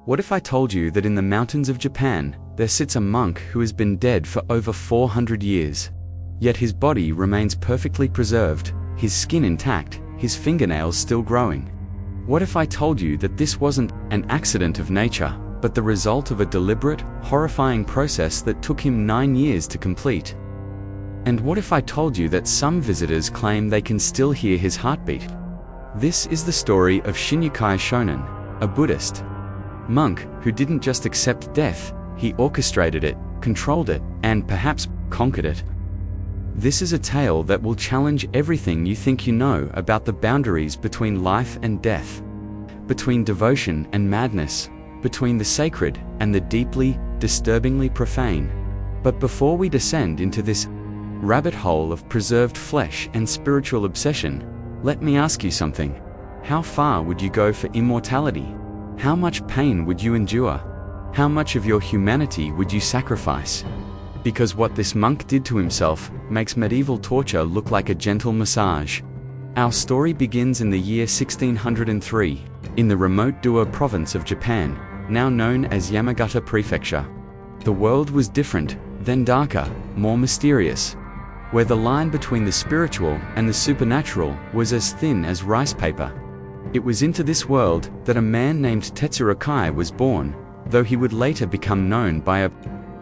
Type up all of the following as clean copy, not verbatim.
What if I told you that in the mountains of Japan, there sits a monk who has been dead for over 400 years? Yet his body remains perfectly preserved, his skin intact, his fingernails still growing. What if I told you that this wasn't an accident of nature, but the result of a deliberate, horrifying process that took him 9 years to complete? And what if I told you that some visitors claim they can still hear his heartbeat? This is the story of Shinyakai Shonin, a Buddhist monk who didn't just accept death, he orchestrated it, controlled it, and perhaps conquered it. This is a tale that will challenge everything you think you know about the boundaries between life and death, between devotion and madness, between the sacred and the deeply, disturbingly profane. But before we descend into this rabbit hole of preserved flesh and spiritual obsession, let me ask you something. How far would you go for immortality? How much pain would you endure? How much of your humanity would you sacrifice? Because what this monk did to himself makes medieval torture look like a gentle massage. Our story begins in the year 1603, in the remote Dua province of Japan, now known as Yamagata Prefecture. The world was different, then darker, more mysterious, where the line between the spiritual and the supernatural was as thin as rice paper. It was into this world that a man named Tetsurakai was born, though he would later become known by a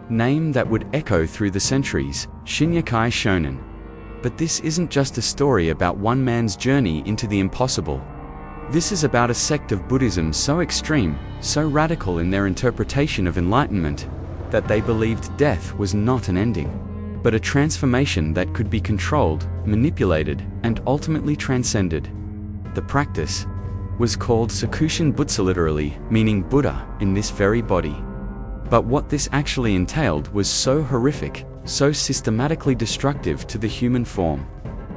name that would echo through the centuries, Shinyakai Shonin. But this isn't just a story about one man's journey into the impossible. This is about a sect of Buddhism so extreme, so radical in their interpretation of enlightenment, that they believed death was not an ending, but a transformation that could be controlled, manipulated, and ultimately transcended. The practice was called Sakushin Butsu, literally meaning Buddha in this very body. But what this actually entailed was so horrific, so systematically destructive to the human form,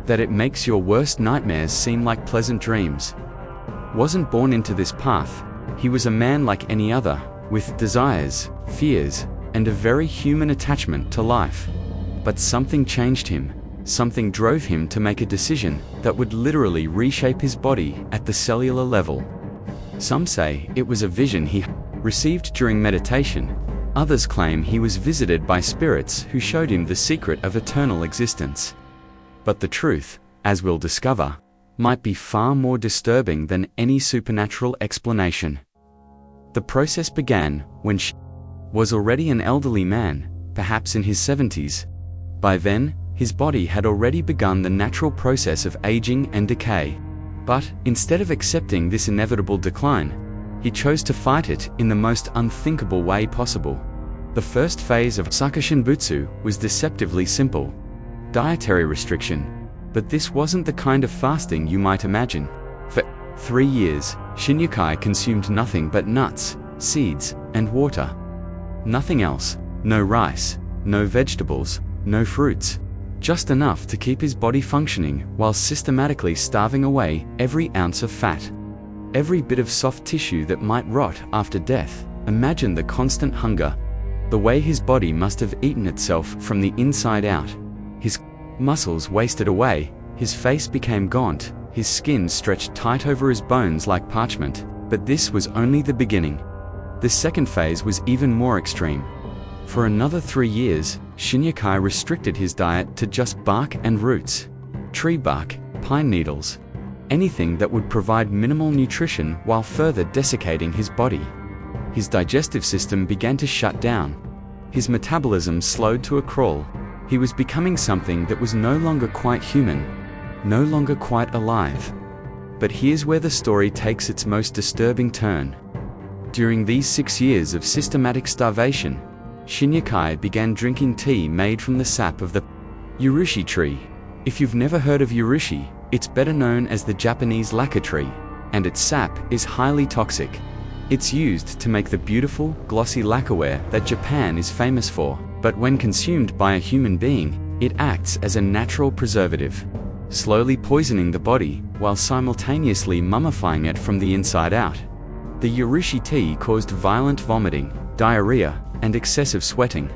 that it makes your worst nightmares seem like pleasant dreams. Wasn't born into this path, he was a man like any other, with desires, fears, and a very human attachment to life. But something changed him. Something drove him to make a decision that would literally reshape his body at the cellular level. Some say it was a vision he received during meditation. Others claim he was visited by spirits who showed him the secret of eternal existence. But the truth, as we'll discover, might be far more disturbing than any supernatural explanation. The process began when Shi was already an elderly man, perhaps in his 70s. By then, his body had already begun the natural process of aging and decay. But, instead of accepting this inevitable decline, he chose to fight it in the most unthinkable way possible. The first phase of Sakushin Butsu was deceptively simple: dietary restriction. But this wasn't the kind of fasting you might imagine. For 3 years, Shinyakai consumed nothing but nuts, seeds, and water. Nothing else. No rice, no vegetables, no fruits. Just enough to keep his body functioning while systematically starving away every ounce of fat, every bit of soft tissue that might rot after death. Imagine the constant hunger, the way his body must have eaten itself from the inside out. His muscles wasted away, his face became gaunt, his skin stretched tight over his bones like parchment. But this was only the beginning. The second phase was even more extreme. For another 3 years, Shinyakai restricted his diet to just bark and roots, tree bark, pine needles, anything that would provide minimal nutrition while further desiccating his body. His digestive system began to shut down. His metabolism slowed to a crawl. He was becoming something that was no longer quite human, no longer quite alive. But here's where the story takes its most disturbing turn. During these 6 years of systematic starvation, Shinyakai began drinking tea made from the sap of the urushi tree. If you've never heard of urushi, it's better known as the Japanese lacquer tree, and its sap is highly toxic. It's used to make the beautiful, glossy lacquerware that Japan is famous for, but when consumed by a human being, it acts as a natural preservative, slowly poisoning the body while simultaneously mummifying it from the inside out. The urushi tea caused violent vomiting, diarrhea, and excessive sweating.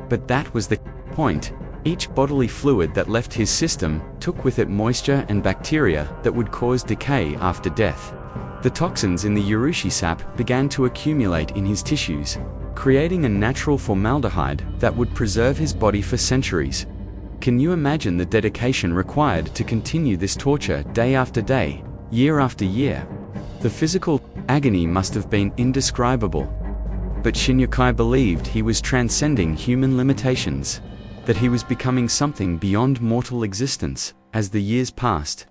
But that was the point. Each bodily fluid that left his system took with it moisture and bacteria that would cause decay after death. The toxins in the urushi sap began to accumulate in his tissues, creating a natural formaldehyde that would preserve his body for centuries. Can you imagine the dedication required to continue this torture day after day, year after year? The physical agony must have been indescribable. But Shinyakai believed he was transcending human limitations, that he was becoming something beyond mortal existence. As the years passed,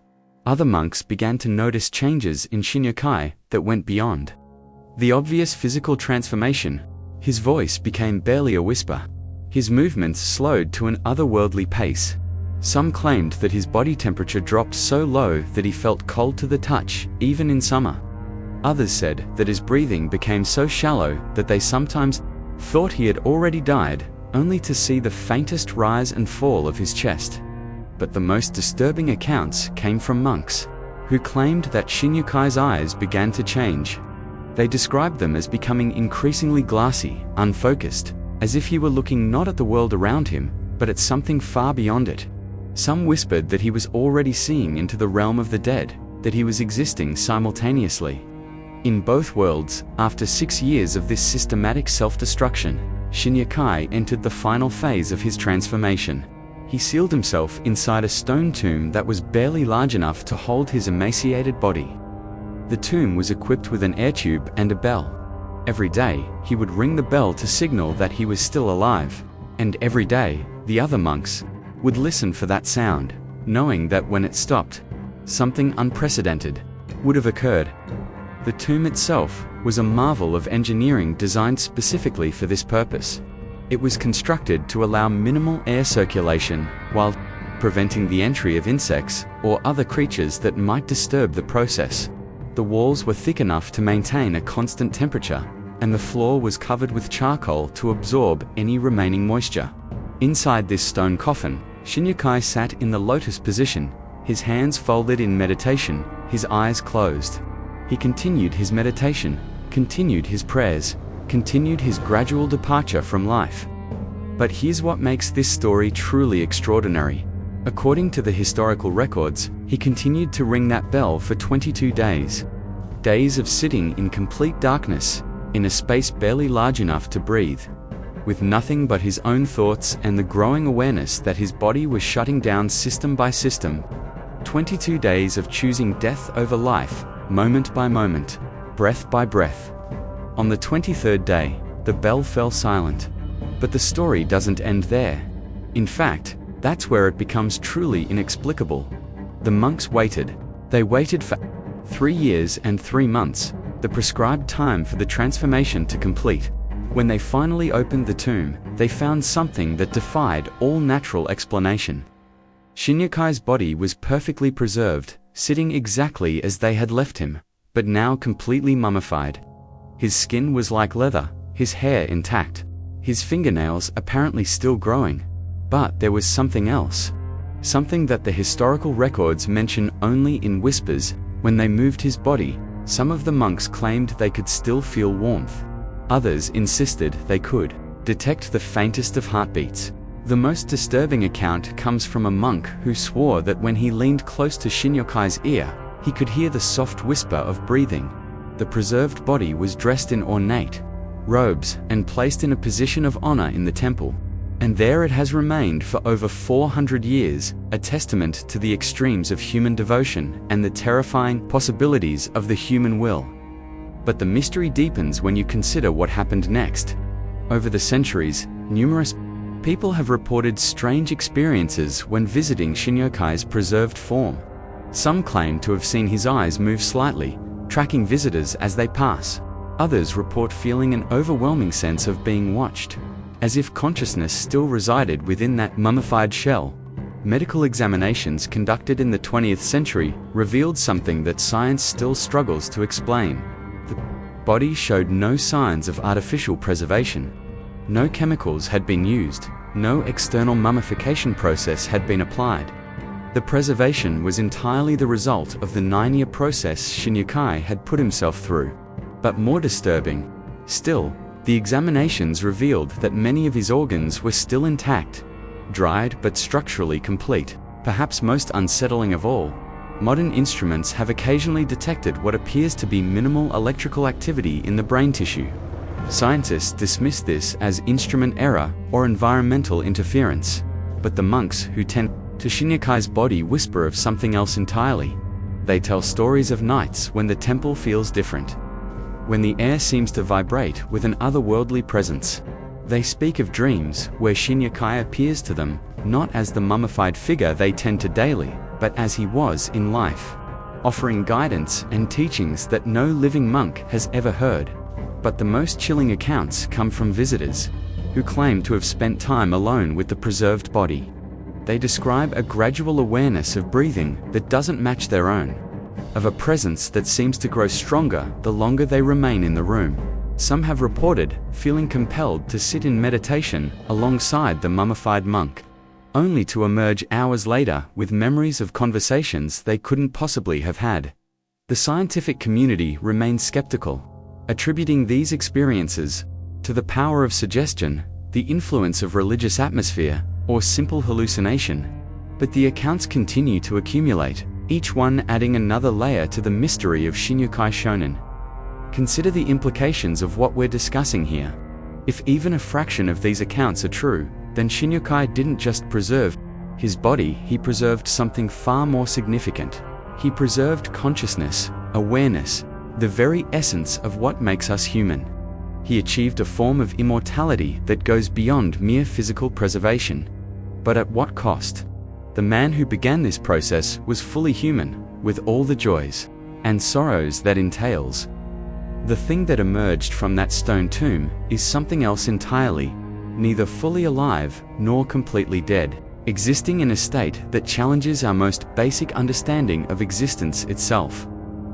other monks began to notice changes in Shinyakai that went beyond the obvious physical transformation. His voice became barely a whisper. His movements slowed to an otherworldly pace. Some claimed that his body temperature dropped so low that he felt cold to the touch, even in summer. Others said that his breathing became so shallow that they sometimes thought he had already died, only to see the faintest rise and fall of his chest. But the most disturbing accounts came from monks, who claimed that Shinyakai's eyes began to change. They described them as becoming increasingly glassy, unfocused, as if he were looking not at the world around him, but at something far beyond it. Some whispered that he was already seeing into the realm of the dead, that he was existing simultaneously in both worlds. After 6 years of this systematic self-destruction, Shinyakai entered the final phase of his transformation. He sealed himself inside a stone tomb that was barely large enough to hold his emaciated body. The tomb was equipped with an air tube and a bell. Every day, he would ring the bell to signal that he was still alive, and every day, the other monks would listen for that sound, knowing that when it stopped, something unprecedented would have occurred. The tomb itself was a marvel of engineering designed specifically for this purpose. It was constructed to allow minimal air circulation while preventing the entry of insects or other creatures that might disturb the process. The walls were thick enough to maintain a constant temperature, and the floor was covered with charcoal to absorb any remaining moisture. Inside this stone coffin, Shinyakai sat in the lotus position, his hands folded in meditation, his eyes closed. He continued his meditation, continued his prayers, continued his gradual departure from life. But here's what makes this story truly extraordinary. According to the historical records, he continued to ring that bell for 22 days. Days of sitting in complete darkness, in a space barely large enough to breathe, with nothing but his own thoughts and the growing awareness that his body was shutting down system by system. 22 days of choosing death over life, moment by moment, breath by breath. On the 23rd day, the bell fell silent. But the story doesn't end there. In fact, that's where it becomes truly inexplicable. The monks waited. They waited for 3 years and 3 months, the prescribed time for the transformation to complete. When they finally opened the tomb, they found something that defied all natural explanation. Shinyakai's body was perfectly preserved, sitting exactly as they had left him, but now completely mummified. His skin was like leather, his hair intact, his fingernails apparently still growing. But there was something else. Something that the historical records mention only in whispers. When they moved his body, some of the monks claimed they could still feel warmth. Others insisted they could detect the faintest of heartbeats. The most disturbing account comes from a monk who swore that when he leaned close to Shinyakai's ear, he could hear the soft whisper of breathing. The preserved body was dressed in ornate robes and placed in a position of honor in the temple. And there it has remained for over 400 years, a testament to the extremes of human devotion and the terrifying possibilities of the human will. But the mystery deepens when you consider what happened next. Over the centuries, numerous people have reported strange experiences when visiting Shinyakai's preserved form. Some claim to have seen his eyes move slightly, tracking visitors as they pass. Others report feeling an overwhelming sense of being watched, as if consciousness still resided within that mummified shell. Medical examinations conducted in the 20th century revealed something that science still struggles to explain. The body showed no signs of artificial preservation. No chemicals had been used, no external mummification process had been applied. The preservation was entirely the result of the 9-year process Shinyakai had put himself through. But more disturbing still, the examinations revealed that many of his organs were still intact, dried but structurally complete. Perhaps most unsettling of all, Modern instruments have occasionally detected what appears to be minimal electrical activity in the brain tissue. Scientists dismiss this as instrument error or environmental interference, but the monks who tend to Shinyakai's body whisper of something else entirely. They tell stories of nights when the temple feels different, when the air seems to vibrate with an otherworldly presence. They speak of dreams where Shinyakai appears to them, not as the mummified figure they tend to daily, but as he was in life, offering guidance and teachings that no living monk has ever heard. But the most chilling accounts come from visitors, who claim to have spent time alone with the preserved body. They describe a gradual awareness of breathing that doesn't match their own, of a presence that seems to grow stronger the longer they remain in the room. Some have reported feeling compelled to sit in meditation alongside the mummified monk, only to emerge hours later with memories of conversations they couldn't possibly have had. The scientific community remains skeptical, attributing these experiences to the power of suggestion, the influence of religious atmosphere, or simple hallucination. But the accounts continue to accumulate, each one adding another layer to the mystery of Shinyakai Shonin. Consider the implications of what we're discussing here. If even a fraction of these accounts are true, then Shinyakai didn't just preserve his body, he preserved something far more significant. He preserved consciousness, awareness, the very essence of what makes us human. He achieved a form of immortality that goes beyond mere physical preservation. But at what cost? The man who began this process was fully human, with all the joys and sorrows that entails. The thing that emerged from that stone tomb is something else entirely, neither fully alive nor completely dead, existing in a state that challenges our most basic understanding of existence itself.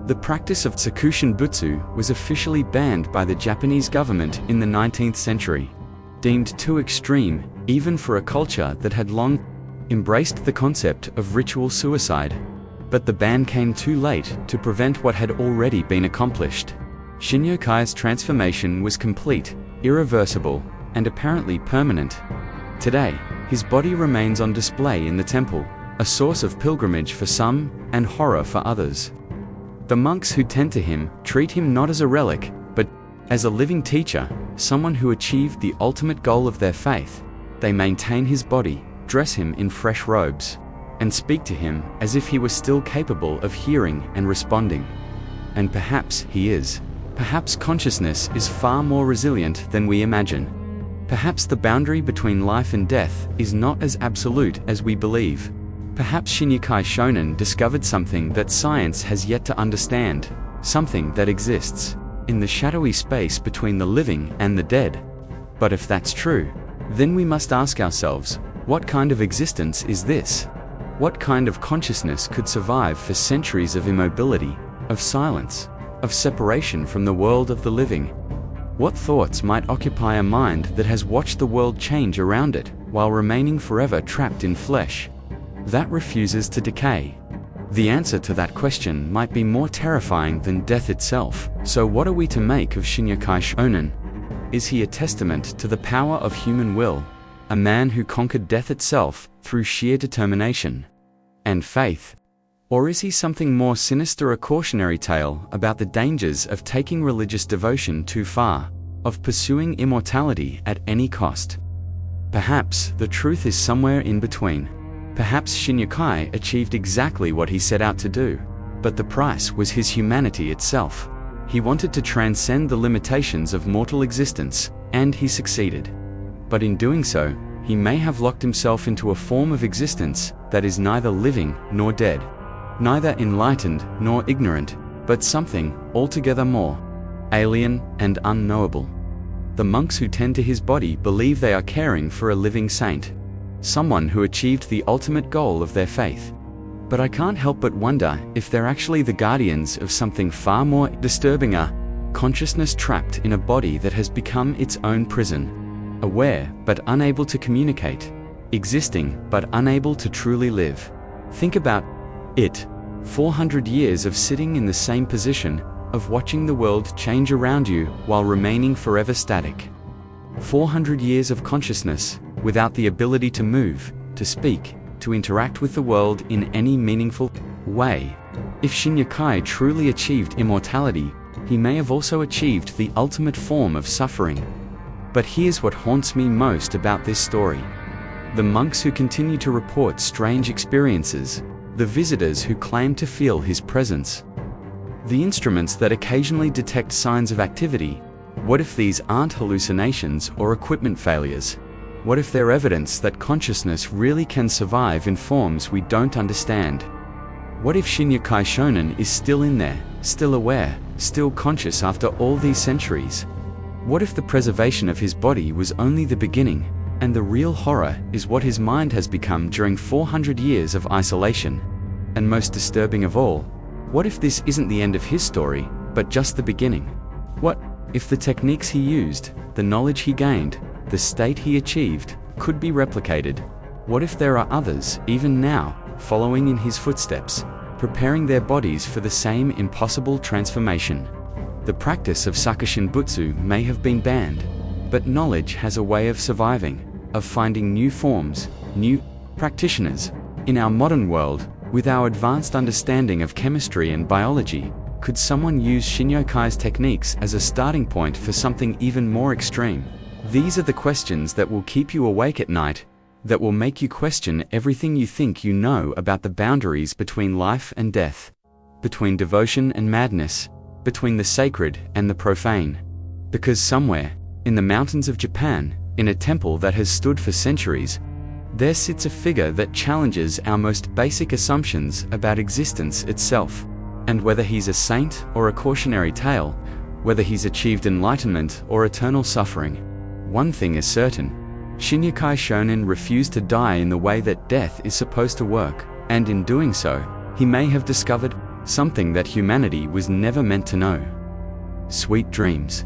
The practice of Tsukushin Butsu was officially banned by the Japanese government in the 19th century, deemed too extreme even for a culture that had long embraced the concept of ritual suicide. But the ban came too late to prevent what had already been accomplished. Shinyakai's transformation was complete, irreversible, and apparently permanent. Today, his body remains on display in the temple, a source of pilgrimage for some and horror for others. The monks who tend to him treat him not as a relic, but as a living teacher, someone who achieved the ultimate goal of their faith. They maintain his body, dress him in fresh robes, and speak to him as if he were still capable of hearing and responding. And perhaps he is. Perhaps consciousness is far more resilient than we imagine. Perhaps the boundary between life and death is not as absolute as we believe. Perhaps Shinyakai Shonin discovered something that science has yet to understand, something that exists in the shadowy space between the living and the dead. But if that's true, then we must ask ourselves, what kind of existence is this? What kind of consciousness could survive for centuries of immobility, of silence, of separation from the world of the living? What thoughts might occupy a mind that has watched the world change around it while remaining forever trapped in flesh that refuses to decay? The answer to that question might be more terrifying than death itself. So what are we to make of Shinyakai Shonin? Is he a testament to the power of human will, a man who conquered death itself through sheer determination and faith? Or is he something more sinister, a cautionary tale about the dangers of taking religious devotion too far, of pursuing immortality at any cost? Perhaps the truth is somewhere in between. Perhaps Shinyakai achieved exactly what he set out to do, but the price was his humanity itself. He wanted to transcend the limitations of mortal existence, and he succeeded. But in doing so, he may have locked himself into a form of existence that is neither living nor dead, neither enlightened nor ignorant, but something altogether more alien and unknowable. The monks who tend to his body believe they are caring for a living saint, someone who achieved the ultimate goal of their faith. But I can't help but wonder if they're actually the guardians of something far more disturbing, a consciousness trapped in a body that has become its own prison, aware but unable to communicate, existing but unable to truly live. Think about it. 400 years of sitting in the same position, of watching the world change around you while remaining forever static. 400 years of consciousness, without the ability to move, to speak, to interact with the world in any meaningful way. If Shinyakai truly achieved immortality, he may have also achieved the ultimate form of suffering. But here's what haunts me most about this story. The monks who continue to report strange experiences, the visitors who claim to feel his presence, the instruments that occasionally detect signs of activity. What if these aren't hallucinations or equipment failures? What if they're evidence that consciousness really can survive in forms we don't understand? What if Shinyakai Shonen is still in there, still aware, still conscious after all these centuries? What if the preservation of his body was only the beginning, and the real horror is what his mind has become during 400 years of isolation? And most disturbing of all, what if this isn't the end of his story, but just the beginning? What if the techniques he used, the knowledge he gained, the state he achieved, could be replicated? What if there are others, even now, following in his footsteps, preparing their bodies for the same impossible transformation? The practice of Sakushin Butsu may have been banned, but knowledge has a way of surviving, of finding new forms, new practitioners. In our modern world, with our advanced understanding of chemistry and biology, could someone use Shinyakai's techniques as a starting point for something even more extreme? These are the questions that will keep you awake at night, that will make you question everything you think you know about the boundaries between life and death, between devotion and madness, between the sacred and the profane. Because somewhere, in the mountains of Japan, in a temple that has stood for centuries, there sits a figure that challenges our most basic assumptions about existence itself. And whether he's a saint or a cautionary tale, whether he's achieved enlightenment or eternal suffering, one thing is certain: Shinyakai Shonen refused to die in the way that death is supposed to work, and in doing so, he may have discovered something that humanity was never meant to know. Sweet dreams.